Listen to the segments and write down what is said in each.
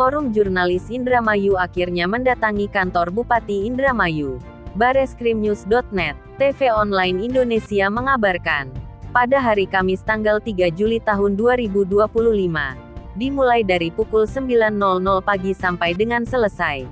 Forum Jurnalis Indramayu akhirnya mendatangi kantor Bupati Indramayu. Bareskrimnews.net, TV online Indonesia mengabarkan, pada hari Kamis tanggal 3 Juli tahun 2025, dimulai dari pukul 9.00 pagi sampai dengan selesai.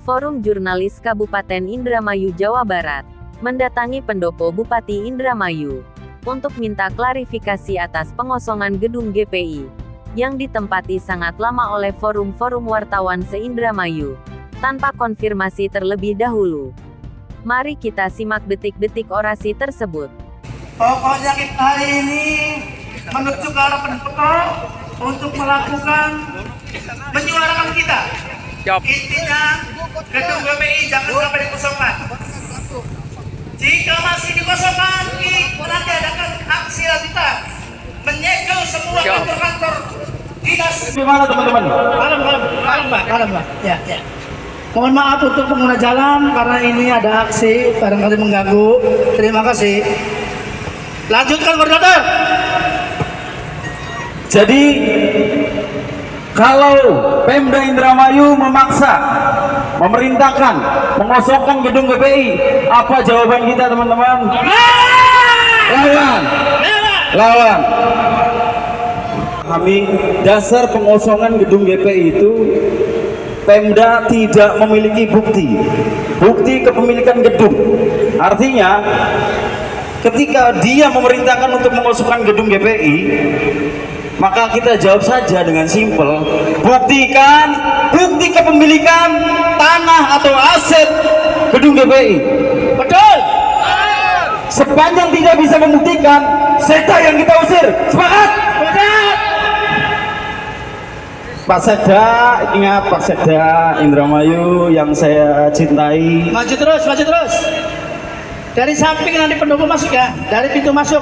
Forum Jurnalis Kabupaten Indramayu, Jawa Barat, mendatangi pendopo Bupati Indramayu untuk minta klarifikasi atas pengosongan gedung GPI yang ditempati sangat lama oleh forum-forum wartawan se-Indramayu tanpa konfirmasi terlebih dahulu. Mari kita simak detik-detik orasi tersebut. Pokoknya kita hari ini menuju ke arah pendopo untuk melakukan menyuarakan kita. Intinya gedung GPI jangan sampai dikosongkan. Jika masih dikosongkan, nanti adakan aksi lanjutan menyegel semua kantor-kantor dinas. Gimana teman-teman? Kalem, Pak. Ya. Mohon maaf untuk pengguna jalan karena ini ada aksi barangkali mengganggu. Terima kasih. Lanjutkan, koordinator. Jadi kalau Pemda Indramayu memaksa, memerintahkan mengosongkan gedung GPI, apa jawaban kita teman-teman? Lawan. Kami dasar pengosongan gedung GPI itu Pemda tidak memiliki bukti kepemilikan gedung. Artinya ketika dia memerintahkan untuk mengosongkan gedung GPI, maka kita jawab saja dengan simpel, buktikan bukti kepemilikan tanah atau aset gedung GPI. Betul. Sepanjang tidak bisa membuktikan, sekda yang kita usir. Sepakat? Pak Sekda, ingat Pak Sekda Indramayu yang saya cintai. Maju terus. Dari samping nanti pendopo masuk ya, dari pintu masuk.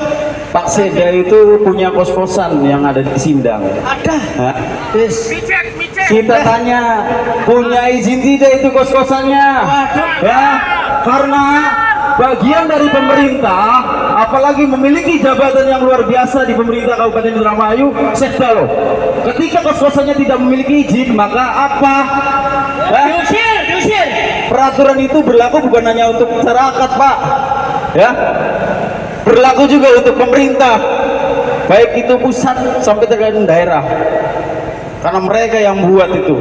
Pak Sekda itu punya kos-kosan yang ada di Sindang. Ada. Hah? Yes. Kita tanya, punya izin tidak itu kos-kosannya? Ya, karena bagian dari pemerintah, apalagi memiliki jabatan yang luar biasa di pemerintah Kabupaten Indramayu, Sekda loh. Ketika kos-kosannya tidak memiliki izin, maka apa? Diusir. Peraturan itu berlaku bukan hanya untuk masyarakat, Pak. Ya, berlaku juga untuk pemerintah, baik itu pusat sampai tergantung daerah, karena mereka yang buat itu.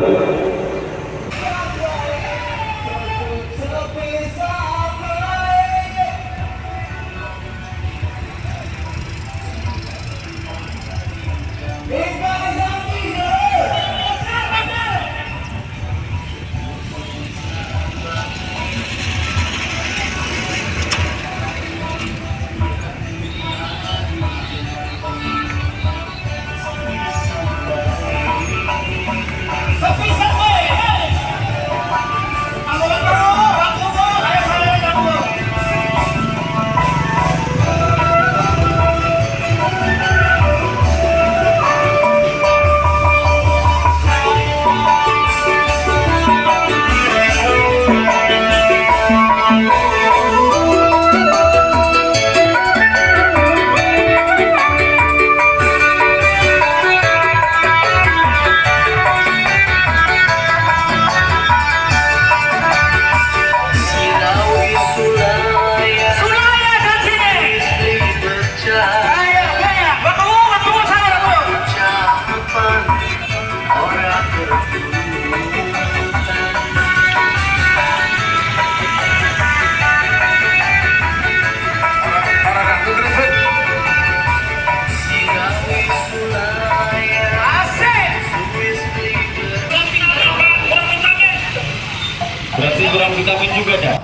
Berarti kurang vitamin juga dah.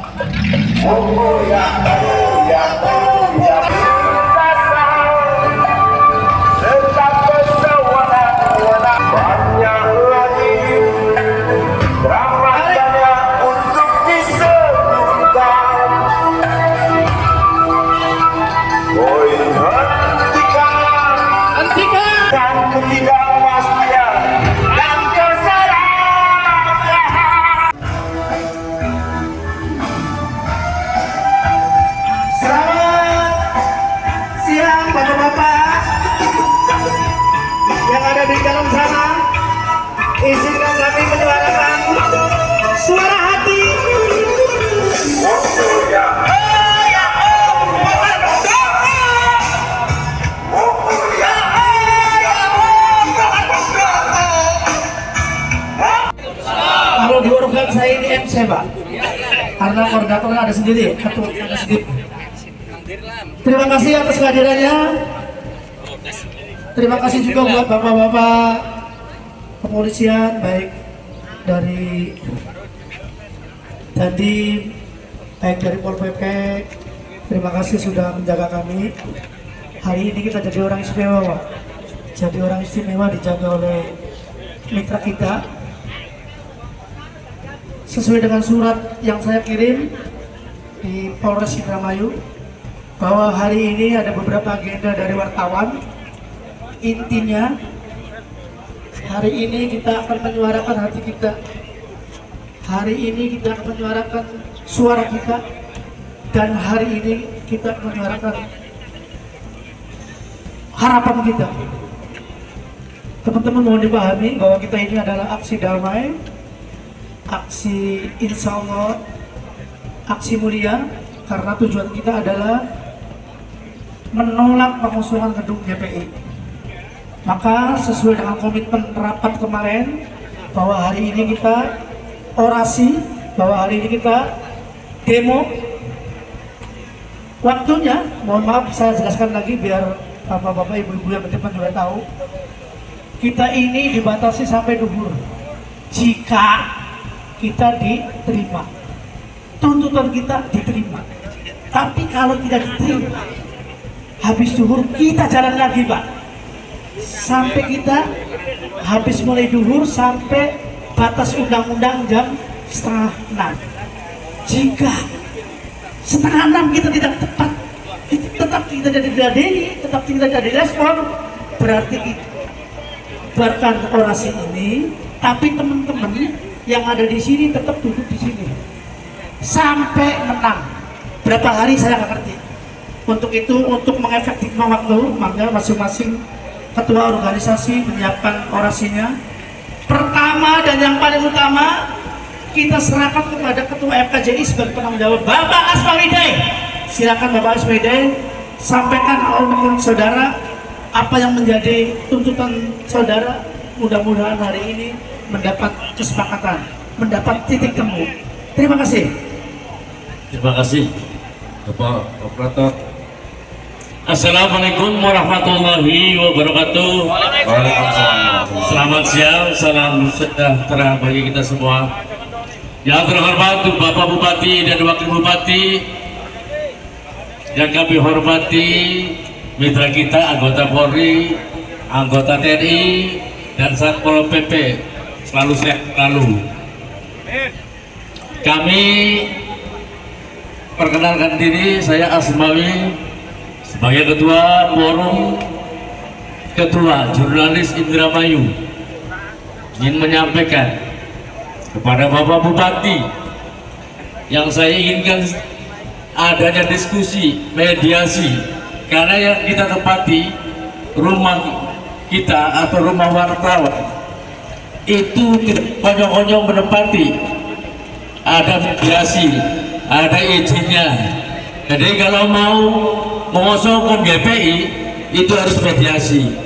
Selamat karena ada sendiri, ada sendiri. Terima kasih atas kehadirannya. Terima kasih juga buat bapak-bapak kepolisian, baik dari Dandim, baik dari Pol PP. Terima kasih sudah menjaga kami. Hari ini kita jadi orang istimewa, Pak. Jadi orang istimewa dijaga oleh mitra kita. Sesuai dengan surat yang saya kirim di Polres Indramayu, bahwa hari ini ada beberapa agenda dari wartawan. Intinya, hari ini kita akan menyuarakan hati kita. Hari ini kita akan menyuarakan suara kita. Dan hari ini kita akan menyuarakan harapan kita. Teman-teman mohon dipahami bahwa kita ini adalah aksi damai, aksi insya Allah, aksi mulia, karena tujuan kita adalah menolak pengusungan gedung GPI. Maka sesuai dengan komitmen rapat kemarin, bahwa hari ini kita orasi, bahwa hari ini kita demo. Waktunya, mohon maaf saya jelaskan lagi biar bapak-bapak, ibu-ibu yang berdepan juga tahu. Kita ini dibatasi sampai duhur. Jika kita diterima, tuntutan kita diterima. Tapi kalau tidak diterima, habis duhur kita jalan lagi, Pak. Sampai kita habis mulai duhur sampai batas undang-undang jam 5:30. Jika 5:30 kita tidak tepat, tetap kita tidak diladeni, tetap kita tidak direspon, berarti kita buatkan orasi ini. Tapi teman-teman yang ada di sini tetap duduk di sini sampai menang. Berapa hari saya nggak ngerti. Untuk itu, untuk mengefektifkan waktu, maka masing-masing ketua organisasi menyiapkan orasinya. Pertama dan yang paling utama, kita serahkan kepada ketua FKJI sebagai penanggung jawab, Bapak Asmawide. Silakan Bapak Asmawide, sampaikan untuk saudara apa yang menjadi tuntutan saudara. Mudah-mudahan hari ini mendapat kesepakatan, mendapat titik temu. Terima kasih. Terima kasih Bapak Operator. Assalamualaikum warahmatullahi wabarakatuh. Waalaikumsalam. Selamat siang, salam sejahtera bagi kita semua. Yang terhormat Bapak Bupati dan Wakil Bupati, yang kami hormati mitra kita, anggota Polri, anggota TNI, dan Satpol PP, selalu sehat selalu. Kami perkenalkan diri, saya Asmawi sebagai Ketua Forum Ketua Jurnalis Indramayu, ingin menyampaikan kepada Bapak Bupati yang saya inginkan adanya diskusi, mediasi, karena yang kita tempati rumah kita atau rumah wartawan itu tidak konyol-konyol menempati, ada mediasi, ada izinnya. Jadi kalau mau mengosongkan GPI itu harus mediasi,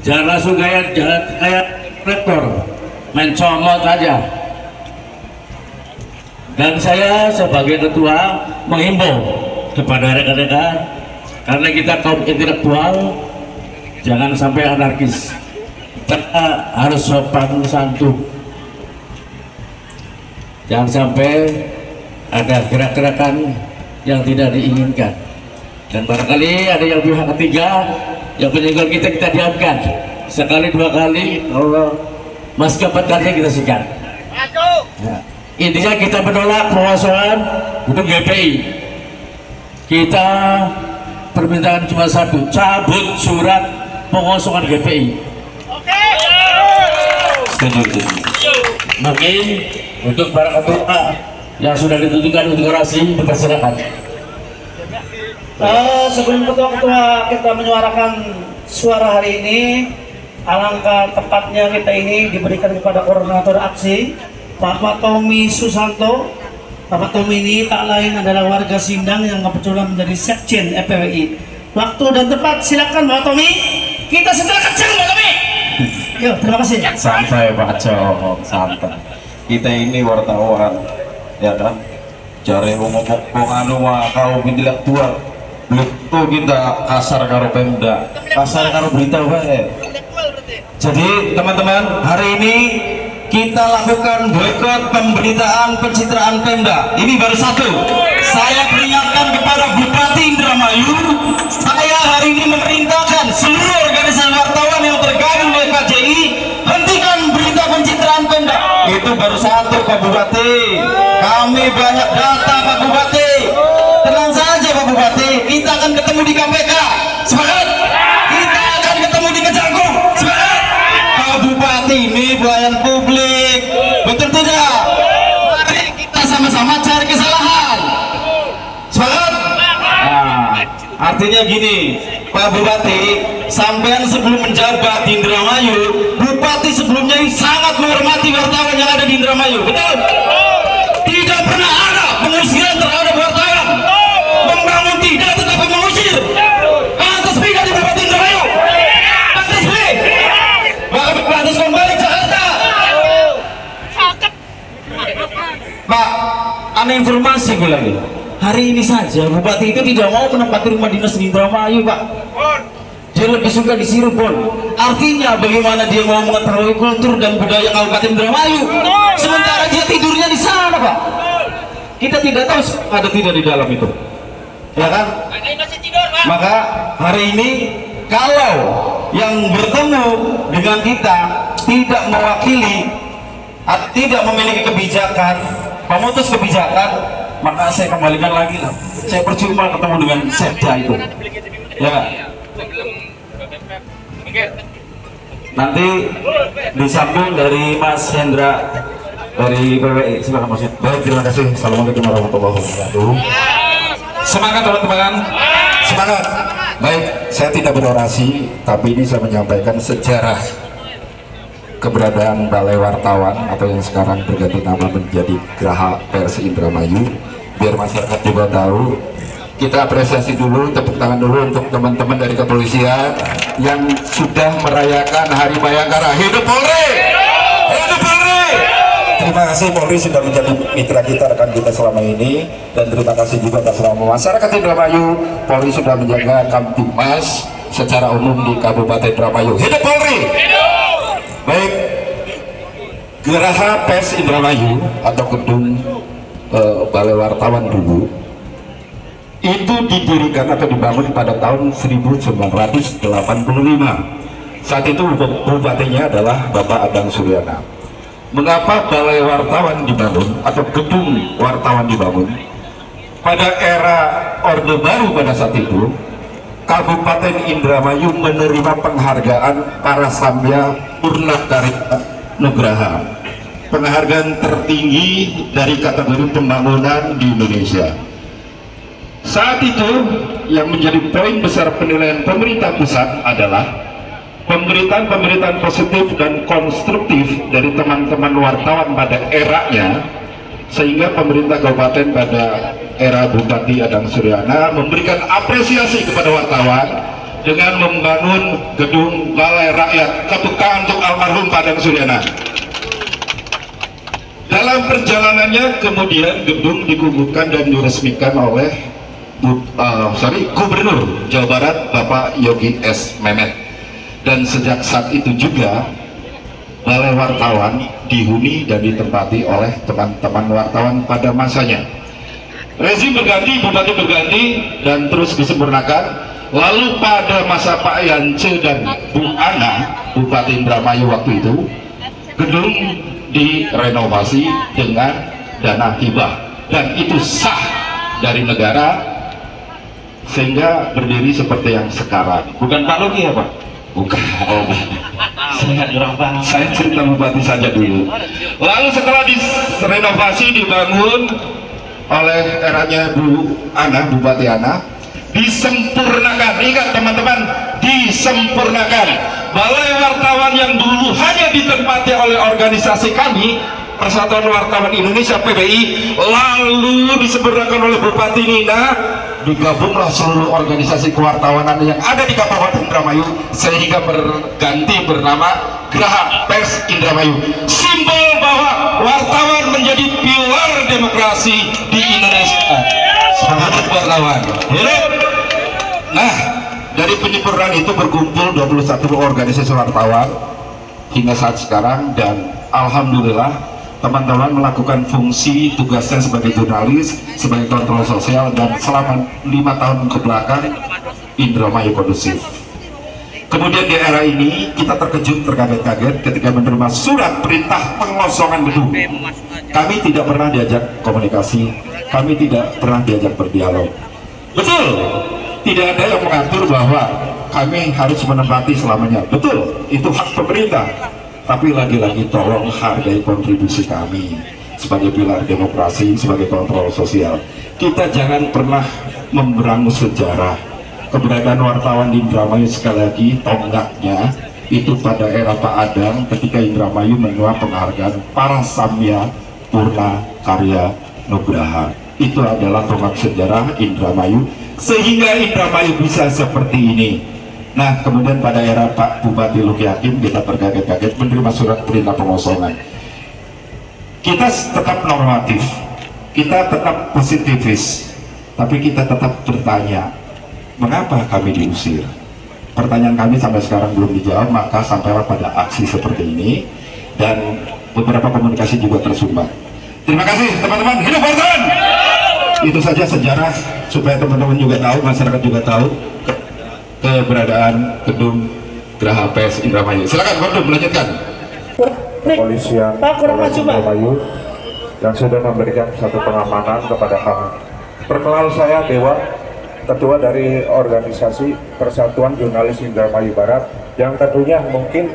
jangan langsung kayak rektor main comot aja. Dan saya sebagai ketua menghimbau kepada rekan-rekan, karena kita kaum intelektual, jangan sampai anarkis. Kita harus sopan santun. Jangan sampai ada gerak-gerakan yang tidak diinginkan. Dan barangkali ada yang pihak ketiga yang menyenggol kita diamkan. Sekali dua kali, kalau masih keempat kali kita sikat. Ya. Intinya kita menolak pengosongan gedung GPI. Kita permintaan cuma satu, cabut surat pengosongan GPI. Mungkin untuk para ketua yang sudah ditentukan untuk orasi, dipersilakan. Sebelum ketua-ketua kita menyuarakan suara hari ini, alangkah tepatnya kita ini diberikan kepada koordinator aksi, Bapak Tommy Susanto. Bapak Tommy ini tak lain adalah warga Sindang yang kebetulan menjadi sekjen FPWI. Waktu dan tempat silakan Bapak Tommy. Kita setelah kencang Bapak Tommy. Yuk, terima kasih. Santai Pak Cok, santai. Kita ini wartawan, ya kan? Cara ngomong anu mah kau intelektual. Belum tuh kita kasar karo Pemda, kasar karo berita wae. Jadi teman-teman, hari ini kita lakukan boikot pemberitaan pencitraan Pemda. Ini baru satu. Saya peringatkan kepada Bupati Indramayu, saya hari ini memerintahkan seluruh organisasi wartawan yang tergabung di KJI hentikan berita pencitraan Pemda. Itu baru satu Pak Bupati. Kami banyak data Pak Bupati. Tenang saja Pak Bupati, kita akan ketemu di KPK. Semangat. Kita akan ketemu di Kejagung. Semangat. Pak Bupati ini pelayan publik. Betul tidak? Mari kita sama-sama cari kesalahan. Semangat. Nah, artinya gini, Pak Bupati, sampean sebelum menjabat di Indramayu, Bupati sebelumnya sangat menghormati wartawan yang ada di Indramayu. Betul? Tidak pernah ada pengusiran terhadap wartawan. Membangun tidak, tetapi mengusir. Pantas pindah di Bupati Indramayu. Pantas pindah. Pantas kembali Jakarta. Pak, ada informasi gue lagi. Hari ini saja Bupati itu tidak mau menempati rumah dinas di Indramayu, Pak. Dia lebih suka di Cirebon. Artinya bagaimana dia mau mengetahui kultur dan budaya Kabupaten Indramayu, sementara dia tidurnya di sana, Pak. Kita tidak tahu ada tidak di dalam itu, ya kan? Maka hari ini kalau yang bertemu dengan kita tidak mewakili, tidak memiliki kebijakan, memutus kebijakan, maka saya kembalikan lagi lah. Saya percuma ketemu dengan sekda itu, ya. Nanti disambung dari Mas Hendra dari PWI. Silakan Mas. Baik, terima kasih. Assalamualaikum warahmatullahi wabarakatuh. Semangat teman-teman. Semangat. Baik, saya tidak berorasi, tapi ini saya menyampaikan sejarah keberadaan Balai Wartawan atau yang sekarang berganti nama menjadi Geraha Pers Indramayu, biar masyarakat juga tahu. Kita apresiasi dulu, tepuk tangan dulu untuk teman-teman dari kepolisian yang sudah merayakan Hari Bayangkara. Hidup Polri! Hidup Polri! Terima kasih Polri sudah menjadi mitra kita, rekan kita selama ini, dan terima kasih juga atas nama masyarakat Indramayu. Polri sudah menjaga Kamtibmas secara umum di Kabupaten Indramayu. Hidup Polri! Baik, Geraha Pers Indramayu atau gedung Balai Wartawan dulu itu didirikan atau dibangun pada tahun 1985. Saat itu bupatinya adalah Bapak Adang Suryana. Mengapa Balai Wartawan dibangun atau gedung wartawan dibangun? Pada era Orde Baru pada saat itu, Kabupaten Indramayu menerima penghargaan para Samya Purnakarya Nugraha, penghargaan tertinggi dari kategori pembangunan di Indonesia. Saat itu yang menjadi poin besar penilaian pemerintah pusat adalah pemberitaan-pemberitaan positif dan konstruktif dari teman-teman wartawan pada eranya, sehingga pemerintah kabupaten pada era Bupati Adang Suryana memberikan apresiasi kepada wartawan dengan membangun gedung Balai Rakyat. Tepuk tangan untuk almarhum Pak Adang Suryana. Dalam perjalanannya kemudian gedung dikukuhkan dan diresmikan oleh Gubernur Jawa Barat Bapak Yogi S. Mehmet, dan sejak saat itu juga Balai Wartawan dihuni dan ditempati oleh teman-teman wartawan pada masanya. Rezim berganti, bupati berganti, dan terus disempurnakan. Lalu pada masa Pak Yance dan Bu Ana, Bupati Indramayu waktu itu, gedung direnovasi dengan dana hibah, dan itu sah dari negara sehingga berdiri seperti yang sekarang. Bukan Pak Logi ya Pak? Bukan. Oh, saya cerita bupati saja dulu. Lalu setelah direnovasi, dibangun oleh eranya Bu Ana, Bupati Ana, disempurnakan. Ingat teman-teman, disempurnakan. Balai Wartawan yang dulu hanya ditempati oleh organisasi kami, Persatuan Wartawan Indonesia PBI, lalu disempurnakan oleh Bupati Nina, digabunglah seluruh organisasi kewartawanan yang ada di Kabupaten Indramayu sehingga berganti bernama Geraha Pers Indramayu. Simbol bahwa bahwa wartawan menjadi pilar demokrasi di Indonesia. Semangat wartawan. Hidup. Nah, dari penyempurnaan itu berkumpul 21 organisasi wartawan hingga saat sekarang, dan alhamdulillah teman-teman melakukan fungsi tugasnya sebagai jurnalis, sebagai kontrol sosial, dan selama 5 tahun ke belakang Indramayu kondusif. Kemudian di era ini kita terkejut, terkaget-kaget ketika menerima surat perintah pengosongan gedung. Kami tidak pernah diajak komunikasi, kami tidak pernah diajak berdialog. Betul, tidak ada yang mengatur bahwa kami harus menempati selamanya. Betul, itu hak pemerintah. Tapi lagi-lagi tolong hargai kontribusi kami sebagai pilar demokrasi, sebagai kontrol sosial. Kita jangan pernah memberangus sejarah. Keberadaan wartawan di Indramayu, sekali lagi tonggaknya itu pada era Pak Adang ketika Indramayu menerima penghargaan Para Samya Purna Karya Nugraha. Itu adalah tonggak sejarah Indramayu sehingga Indramayu bisa seperti ini. Nah, kemudian pada era Pak Bupati Luki Hakim kita terkaget-kaget menerima surat perintah pengosongan. Kita tetap normatif, kita tetap positivis, tapi kita tetap bertanya, mengapa kami diusir? Pertanyaan kami sampai sekarang belum dijawab, maka sampailah pada aksi seperti ini, dan beberapa komunikasi juga tersumbat. Terima kasih teman-teman, hidup wartawan! Itu saja sejarah supaya teman-teman juga tahu, masyarakat juga tahu keberadaan gedung Geraha PS Indramayu. Silakan Kordum melanjutkan. Kepolisian Indramayu yang sudah memberikan satu pengamanan kepada kami. Perkenal, saya Dewa, ketua dari organisasi Persatuan Jurnalis Indramayu Barat, yang tentunya mungkin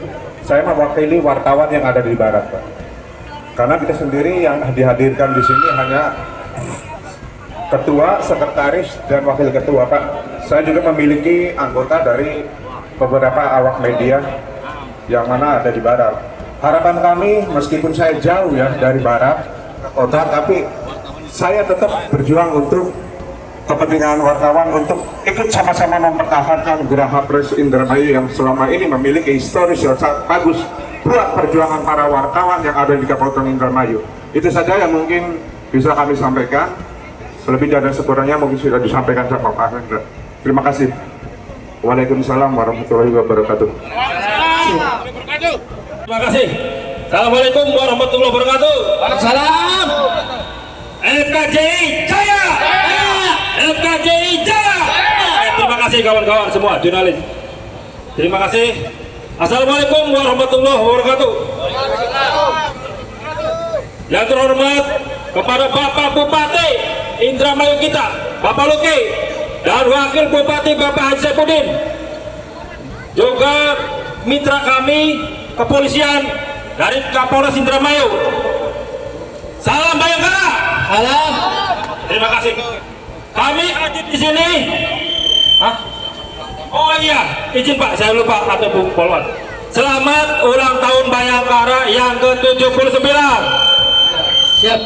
saya mewakili wartawan yang ada di Barat, Pak. Karena kita sendiri yang dihadirkan di sini hanya ketua, sekretaris, dan wakil ketua, Pak. Saya juga memiliki anggota dari beberapa awak media yang mana ada di Barat. Harapan kami, meskipun saya jauh ya dari Barat kota, tapi saya tetap berjuang untuk kepentingan wartawan, untuk ikut sama-sama mempertahankan Geraha Press Indramayu yang selama ini memiliki historis yang sangat bagus buat perjuangan para wartawan yang ada di Kabupaten Indramayu. Itu saja yang mungkin bisa kami sampaikan. Selebih dan sekurangnya mungkin sudah disampaikan sama Pak Hendra. Terima kasih. Waalaikumsalam warahmatullahi wabarakatuh. Terima kasih. Assalamualaikum warahmatullahi wabarakatuh. Waalaikumsalam. FKJI Jaya. FKJI Jaya. Terima kasih kawan-kawan semua jurnalis. Terima kasih. Assalamualaikum warahmatullahi wabarakatuh. Yang terhormat kepada Bapak Bupati Indramayu kita, Bapak Luki, dan Wakil Bupati Bapak Haji Saipudin, juga mitra kami kepolisian dari Kapolres Indramayu. Salam Bayangkara. Salam. Terima kasih. Kami hadir di sini. Oh iya, izin Pak, saya lupa atau Bu Polwan. Selamat ulang tahun Bayangkara yang ke-79. Siap.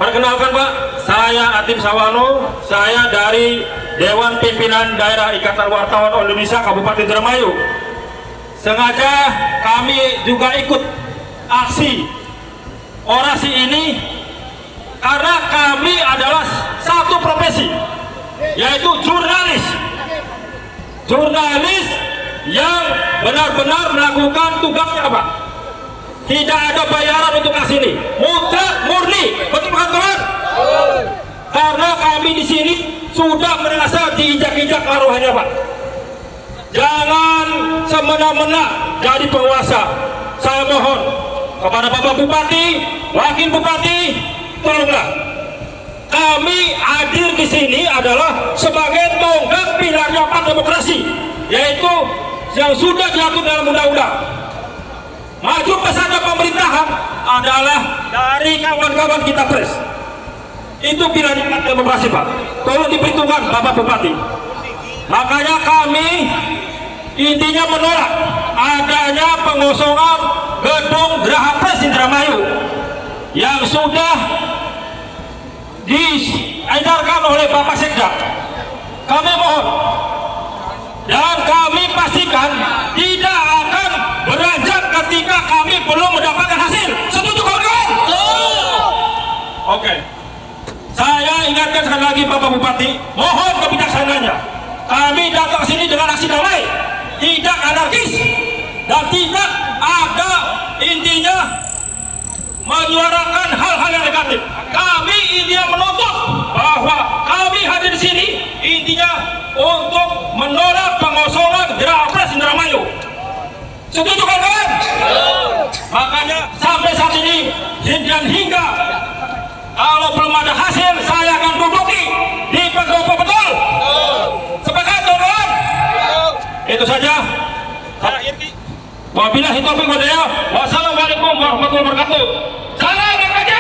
Perkenalkan Pak, saya Atim Sawano, saya dari Dewan Pimpinan Daerah Ikatan Wartawan Indonesia Kabupaten Indramayu. Sengaja kami juga ikut aksi orasi ini karena kami adalah satu profesi, yaitu jurnalis. Jurnalis yang benar-benar melakukan tugasnya Pak. Tidak ada bayaran untuk aksi ini, mutlak murni, betul kan kawan? Karena kami di sini sudah merasa diinjak-injak taruhannya Pak. Jangan semena-mena jadi penguasa. Saya mohon kepada Bapak Bupati, Wakil Bupati, tolonglah. Kami hadir di sini adalah sebagai tonggak pilarnya Pak demokrasi, yaitu yang sudah diatur dalam undang-undang. Maju pesanan pemerintahan adalah dari kawan-kawan kita pres. Itu pilar demokrasi Pak. Tolong diperhitungkan Bapak Bupati. Makanya kami intinya menolak adanya pengosongan gedung Geraha Press Indramayu yang sudah diedarkan oleh Bapak Sekda. Kami mohon dan kami pastikan tidak akan beranjak ketika kami belum mendapatkan hasil. Setuju kawan-kawan? Oke. Saya ingatkan sekali lagi Bapak Bupati, mohon kebijaksanaannya. Kami datang sini dengan aksi damai, tidak anarkis, dan tidak ada intinya menyuarakan hal-hal yang negatif. Kami intinya menuntut bahwa kami hadir di sini intinya untuk menolak pengosongan Japres Indramayu. Setuju kawan-kawan? Makanya sampai saat ini dan hingga kalau belum ada hasil, saya akan duduki di pendopo betul. Sepakat kawan-kawan? Itu saja. Wabillahi taufiq wal hidayah. Wassalamualaikum warahmatullahi wabarakatuh. Salam RKJ.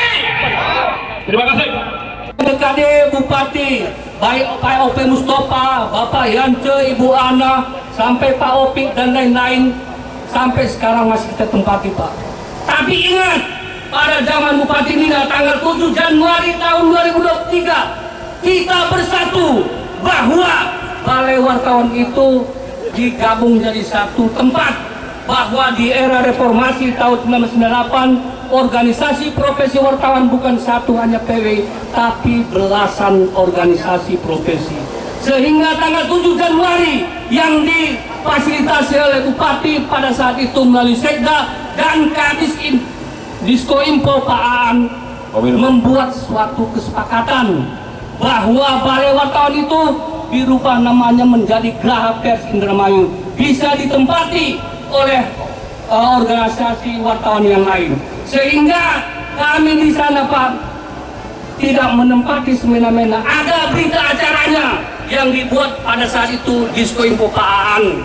Terima kasih. DKD Bupati, baik Pak Opi Mustafa, Bapak Yance, Ibu Ana, sampai Pak Opi dan lain-lain, sampai sekarang masih kita tempati Pak. Tapi ingat, pada zaman Bupati Nina tanggal 7 Januari tahun 2023, kita bersatu bahwa Balai Wartawan itu digabung jadi satu tempat. Bahwa di era reformasi tahun 1998, organisasi profesi wartawan bukan satu hanya PW, tapi belasan organisasi profesi. Sehingga tanggal 7 Januari yang difasilitasi oleh Bupati pada saat itu melalui Sekda dan Kadis Disko Info Pak Aan membuat suatu kesepakatan bahwa Balai Wartawan itu dirubah namanya menjadi Geraha Pers Indramayu, bisa ditempati oleh organisasi wartawan yang lain, sehingga kami di sana Pak tidak menempati semena-mena. Ada berita acaranya yang dibuat pada saat itu Disko Info Pak Aan,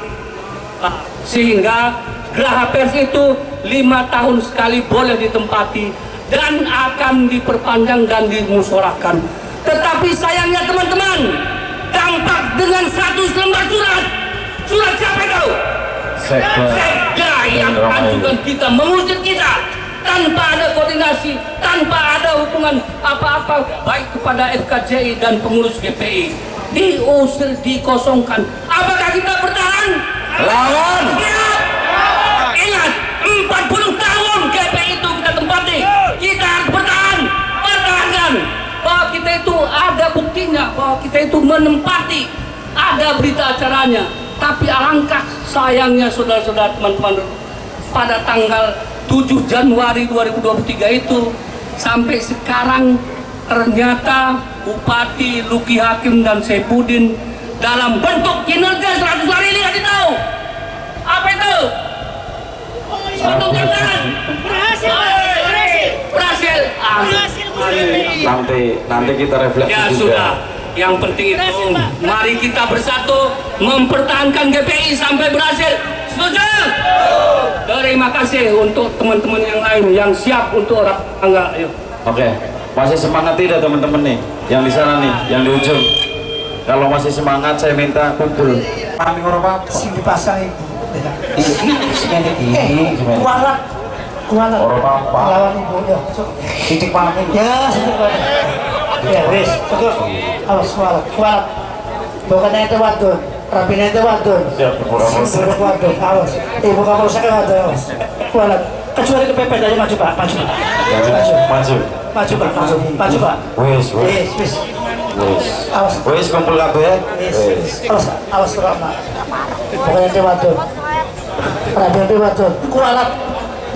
sehingga Geraha Pers itu 5 tahun sekali boleh ditempati dan akan diperpanjang dan dimusyawarahkan. Tetapi sayangnya teman-teman, dampak dengan 100 lembar surat siapa itu? Sekda yang ajukan kita, mengusir kita tanpa ada koordinasi, tanpa ada hubungan apa-apa baik kepada FKJI dan pengurus GPI. Diusir, dikosongkan. Apakah kita bertahan? Lawan. Ingat, 40 tahun GPI itu kita tempati. Kita harus bertahan, pertahankan bahwa kita itu ada buktinya, bahwa kita itu menempati, ada berita acaranya. Tapi alangkah sayangnya saudara-saudara, teman-teman, pada tanggal 7 Januari 2023 itu sampai sekarang ternyata Bupati Luki Hakim dan Saifuddin dalam bentuk kinerja 100 hari ini kasih tahu apa itu? Berhasil. Nanti kita refleksi ya, juga. sudah. Yang penting itu, mari kita bersatu mempertahankan GPI sampai berhasil. Setuju? Terima kasih untuk teman-teman yang lain yang siap untuk orang tangga. Oke, masih semangat tidak teman-teman nih, yang di sana nih, yang di ujung? Kalau masih semangat, saya minta kumpul. Kami orang sini pasang ibu. Kualat. Orang apa? Lawan ibu ya. Titik pamit. Ya, titik pamit. Ya, wis, cukup. Awas kualat. Bukannya itu wadon, rapinya itu wadon. Siap, buruk wadon. Awas. Ibu kamu rusak wadon, awas. Kualat. Kecuali kepepet aja, maju Pak, maju. Maju. Maju Pak, maju Pak. Wis. Awas. Wis kumpul kabeh ya. Wis. Awas Pak. Bukannya itu wadon. Rapinya itu wadon. Kualat.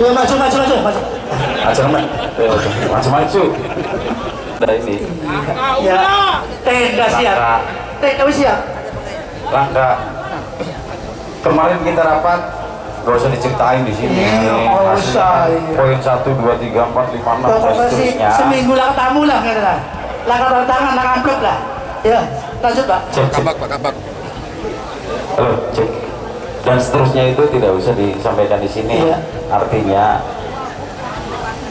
Ya maju. Aja mak. Maju. Nah ini. Ya. Tenda siap. Tenda siap. Langkah. Kemarin kita rapat, gak usah diceritain di sini. Poin 1, 2, 3, 4, 5, 6 dan seterusnya. Seminggu lah tamu lah kira. Langkah tangan, langkah amplop lah. Ya, lanjut Pak. Cek. Halo, cek. Dan seterusnya itu tidak usah disampaikan di sini. Iya. Artinya,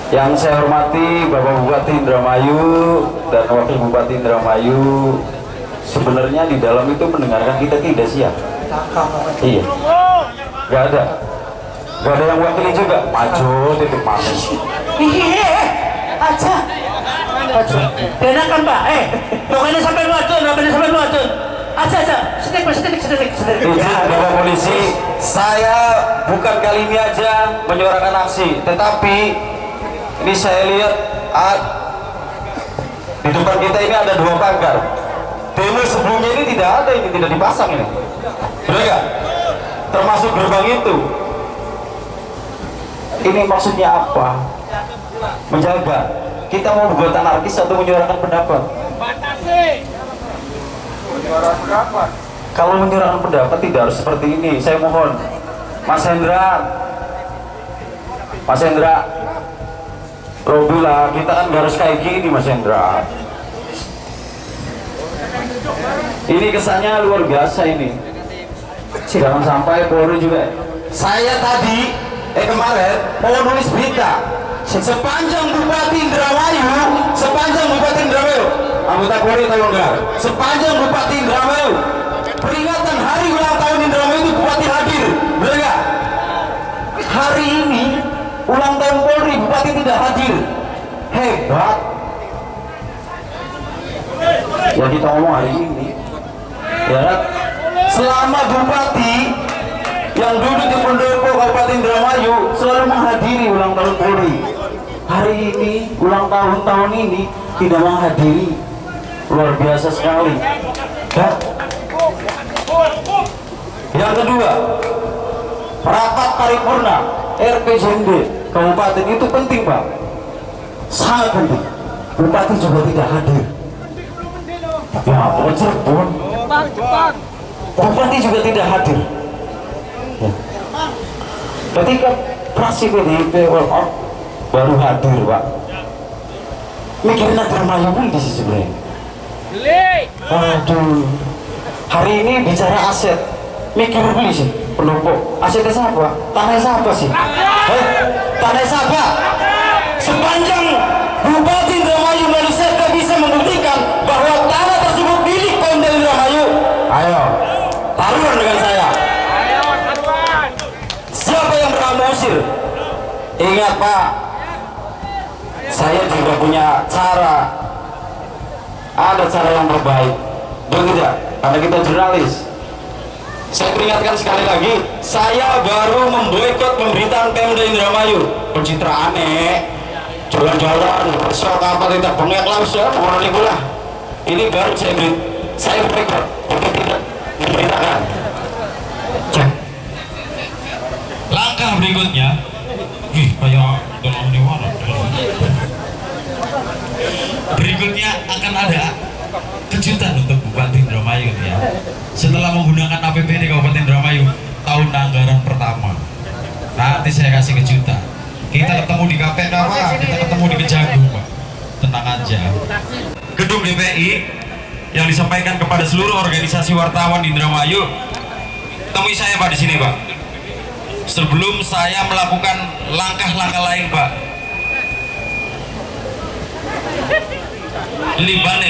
yang saya hormati Bapak Bupati Indramayu dan Wakil Bupati Indramayu, sebenarnya di dalam itu mendengarkan kita tidak siap. Iya. Gak ada yang wakili juga. Maju, titik manis. Aja. Benakan Pak. Pokoknya sampai wadon. Aja. Setik. Izin Bapak Polisi saya bukan kali ini aja menyuarakan aksi, tetapi ini saya lihat di depan kita ini ada 2 pagar. Demo sebelumnya ini tidak ada, ini tidak dipasang ini, benar nggak? Termasuk gerbang itu. Ini maksudnya apa? Menjaga. Kita mau berbuat anarkis atau menyuarakan pendapat? Menyuarakan pendapat. Kalau menyuarakan pendapat tidak harus seperti ini. Saya mohon, Mas Hendra, Robila, kita kan harus kayak gini, Mas Hendra. Ini kesannya luar biasa ini. Jangan sampai Polri juga. Saya tadi kemarin mau nulis berita sepanjang Bupati Indramayu, anggota Polri tahu enggak? Sepanjang Bupati Indramayu, peringatan hari ulang tahun Indramayu itu Bupati hadir, benar enggak? Hari ini ulang tahun Polri, Bupati tidak hadir. Hebat. Ya kita ngomong hari ini, ya kan? Selama Bupati yang duduk di pendopo Kabupaten Indramayu selalu menghadiri ulang tahun Polri, hari ini ulang tahun ini tidak menghadiri. Luar biasa sekali. Ya. Yang kedua, rapat paripurna RPJMD kabupaten itu penting, Pak, sangat penting. Bupati juga tidak hadir. Ya, Cirebon, Bupati juga tidak hadir. Ya. Ketika praksi PDIP baru hadir, Pak. Mikirin Indramayu pun di sisi sebenarnya. Aduh, hari ini bicara aset, mikir beli sih, pendopo. Asetnya siapa? Tanah siapa sih? Tanah siapa? Sepanjang Bupati Indramayu Malaysia tidak bisa membuktikan bahwa tanah tersebut milik Pemda Indramayu, ayo taruhan dengan saya. Siapa yang pernah mengusir? Ingat, Pak, saya juga punya cara. Ada cara yang terbaik, betul tidak? Karena kita jurnalis. Saya peringatkan sekali lagi, saya baru memboikot pemberitaan Pemda Indramayu. Pencitraan jualan-jualan, sok apa tidak bengek langsung, orang lah. Ini baru saya boikot, untuk tidak memberitakan. Langkah berikutnya, kayak tolong diwara. Berikutnya akan ada kejutan untuk Bupati Indramayu ya. Setelah menggunakan APBD Kabupaten Indramayu tahun anggaran pertama, nanti saya kasih kejutan. Kita ketemu di KPK, Pak. Kita ketemu di Kejagung, Pak. Tenang aja. Gedung DPI yang disampaikan kepada seluruh organisasi wartawan di Indramayu, temui saya, Pak, di sini, Pak. Sebelum saya melakukan langkah-langkah lain, Pak. Ini bane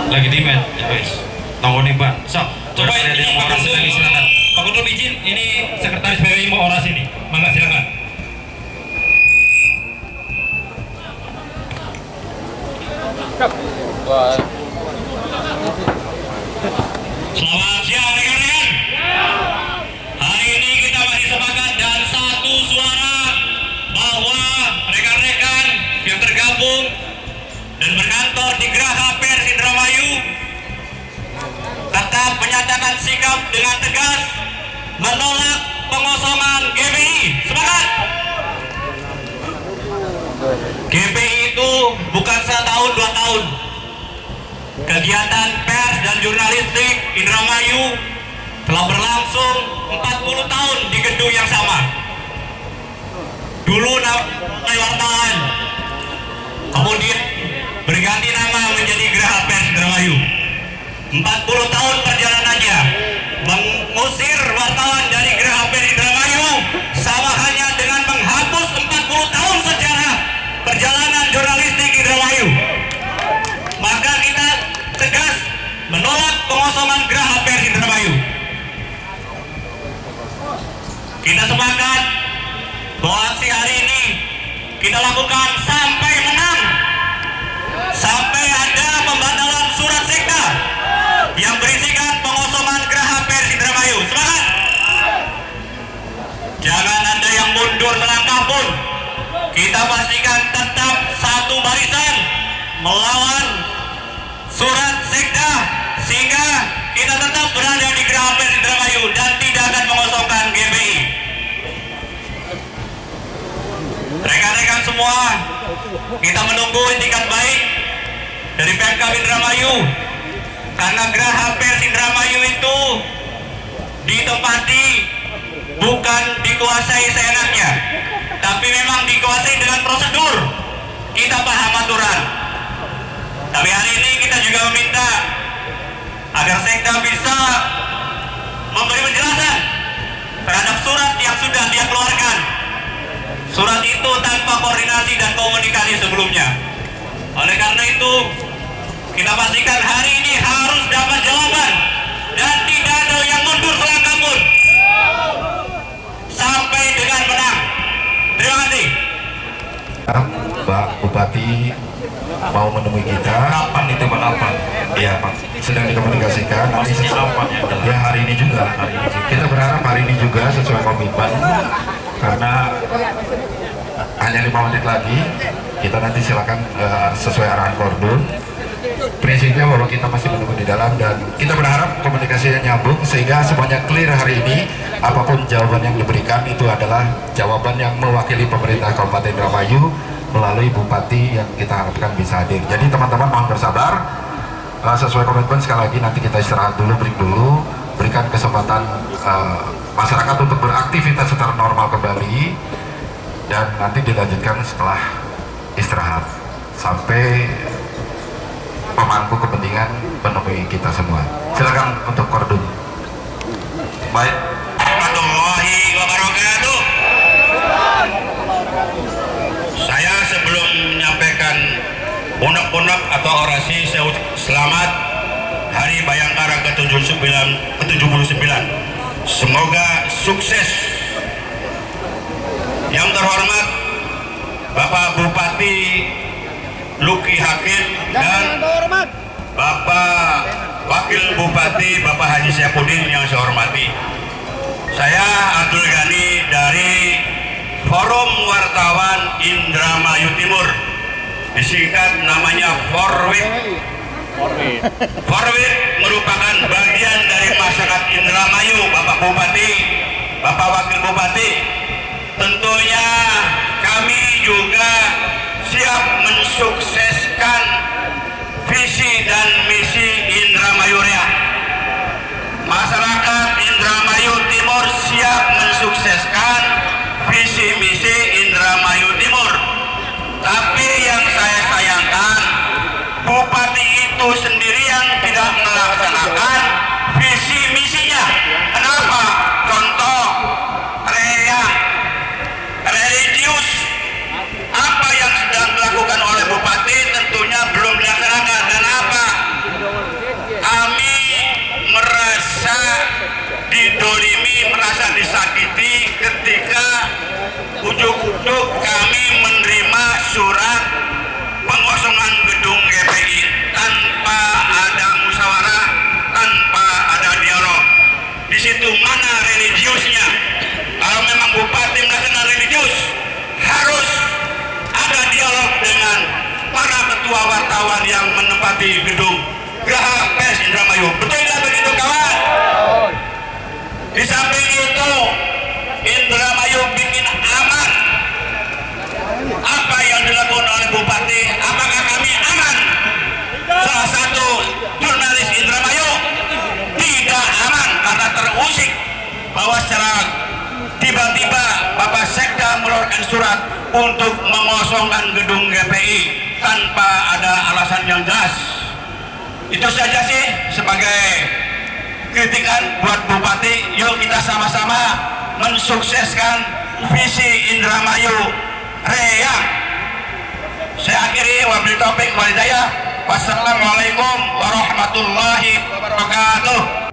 lagi di med ya guys, tunggu nih, Pak. Coba ini Pak Guntur, silakan. Pak Guntur izin, ini sekretaris PWI mau orasi nih, mangga silakan. Selamat siang rekan-rekan. Hari ini kita masih sepakat dan satu suara bahwa rekan-rekan yang tergabung dan berkantor di Geraha Pers Indramayu tetap menyatakan sikap dengan tegas menolak pengosongan GPI. Semangat! GPI itu bukan 1 tahun 2 tahun. Kegiatan pers dan jurnalistik Indramayu telah berlangsung 40 tahun di gedung yang sama. Dulu nama wartawan, kemudian berganti nama menjadi Geraha Pers Indramayu. 40 tahun perjalanannya, mengusir wartawan dari Geraha Pers Indramayu sama hanya dengan menghapus 40 tahun sejarah perjalanan jurnalistik Indramayu. Maka kita tegas menolak pengosongan Geraha Pers Indramayu. Kita sepakat bahwa aksi hari ini kita lakukan sampai menang, sampai ada pembatalan surat sekda yang berisikan pengosongan Geraha Pers Jangan ada yang mundur selangkah pun. Kita pastikan tetap satu barisan melawan surat sekda, sehingga kita tetap berada di Geraha Pers Indramayu dan tidak akan mengosongkan GPI. Rekan-rekan semua, kita menunggu itikat baik dari Pemkab Indramayu, karena Geraha Pers Indramayu itu ditempati bukan dikuasai seenaknya, tapi memang dikuasai dengan prosedur. Kita paham aturan. Tapi hari ini kita juga meminta agar sekda bisa memberi penjelasan terhadap surat yang sudah dia keluarkan. Surat itu tanpa koordinasi dan komunikasi sebelumnya. Oleh karena itu, kita pastikan hari ini harus dapat jawaban dan tidak ada yang mundur selangkah pun sampai dengan menang. Terima kasih. Pak Bupati mau menemui kita. Kapan itu Pak? Kapan? Iya Pak, sedang dikomunikasikan. Nanti ya hari ini juga. Kita berharap hari ini juga sesuai komitmen, karena hanya 5 menit lagi. Kita nanti silakan sesuai arahan Korbun. Prinsipnya bahwa kita masih menunggu di dalam, dan kita berharap komunikasinya nyambung sehingga semuanya clear hari ini. Apapun jawaban yang diberikan itu adalah jawaban yang mewakili pemerintah Kabupaten Indramayu melalui Bupati yang kita harapkan bisa hadir. Jadi teman-teman mohon bersabar, sesuai komitmen sekali lagi nanti kita istirahat dulu, break dulu, berikan kesempatan masyarakat untuk beraktivitas secara normal kembali, dan nanti dilanjutkan setelah istirahat sampai pemangku kepentingan menemui kita semua. Silakan untuk Kordun. Baik. Warahmatullahi wabarakatuh. Saya sebelum menyampaikan unek-unek atau orasi, saya selamat Hari Bayangkara ke-79. Semoga sukses. Yang terhormat Bapak Bupati Luki Hakim dan Bapak Wakil Bupati Bapak Haji Syafuddin yang saya hormati. Saya Abdul Ghani dari Forum Wartawan Indramayu Timur, disingkat namanya Forwid. Forwid merupakan bagian dari masyarakat Indramayu, Bapak Bupati, Bapak Wakil Bupati. Tentunya kami juga siap mensukseskan visi dan misi Indramayu Raya. Masyarakat Indramayu Timur siap mensukseskan visi misi Indramayu Timur. Tapi yang saya sayangkan, Bupati itu sendirian tidak melaksanakan visi misinya. Kenapa? Contoh religius, apa yang sedang dilakukan oleh Bupati tentunya belum dilaksanakan. Dan apa? Kami merasa didolimi, merasa disakiti ketika ujuk-ujuk kami menerima surat pengosongan gedung GPI tanpa ada musyawarah, tanpa ada dialog. Di situ mana religiusnya? Kalau memang Bupati melaksanakan religius, harus ada dialog dengan para ketua wartawan yang menempati gedung Geraha Pers Indramayu. Betul tidak begitu kawan? Di samping itu, Indramayu bikin aman. Apa yang dilakukan oleh Bupati, apakah kami aman? Salah satu jurnalis Indramayu tidak aman karena terusik bahwa secara tiba-tiba Bapak Sekda mengeluarkan surat untuk mengosongkan gedung GPI tanpa ada alasan yang jelas. Itu saja sih sebagai kritikan buat Bupati. Yuk kita sama-sama mensukseskan visi Indramayu Raya. Saya akhiri, wabillahi taufiq wal hidayah. Wassalamualaikum warahmatullahi wabarakatuh.